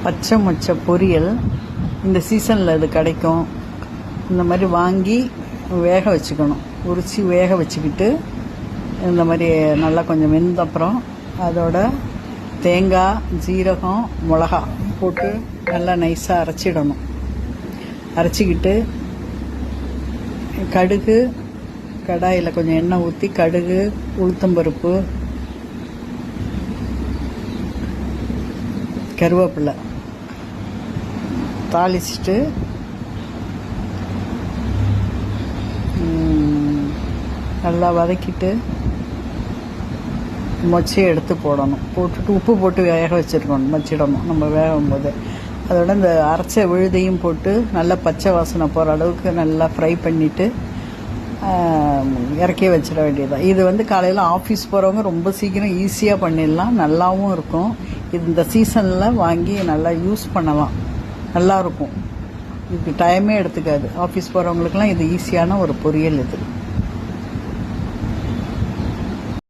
பச்சை மொச்சை பொரியல். இந்த சீசனில் இது கிடைக்கும். இந்த மாதிரி வாங்கி வேக வச்சுக்கணும். உரித்து வேக வச்சுக்கிட்டு இந்த மாதிரி நல்லா கொஞ்சம் வெந்த அப்புறம் அதோட தேங்காய், ஜீரகம், மிளகா போட்டு நல்லா நைஸாக அரைச்சிடணும். அரைச்சிக்கிட்டு கடுகு, கடாயில் கொஞ்சம் எண்ணெய் ஊற்றி கடுகு, உளுத்தம்பருப்பு, கருவேப்பிலை தாளிச்சிட்டு நல்லா வதக்கிட்டு மொச்சையை எடுத்து போடணும். போட்டுட்டு உப்பு போட்டு வேக வச்சுருக்கணும், வச்சிடணும் நம்ம வேகும்போது. அதோட இந்த அரைச்ச விழுதையும் போட்டு நல்லா பச்சை வாசனை போகிற அளவுக்கு நல்லா ஃப்ரை பண்ணிவிட்டு இறக்கி வச்சிட வேண்டியதுதான். இது காலையில் ஆஃபீஸ் போகிறவங்க ரொம்ப சீக்கிரம் ஈஸியாக பண்ணிடலாம், நல்லாவும் இருக்கும். இது இந்த சீசனில் வாங்கி நல்லா யூஸ் பண்ணலாம், நல்லாயிருக்கும். இதுக்கு டைமே எடுத்துக்காது. ஆஃபீஸ் போகிறவங்களுக்குலாம் இது ஈஸியான ஒரு பொரியல் இது.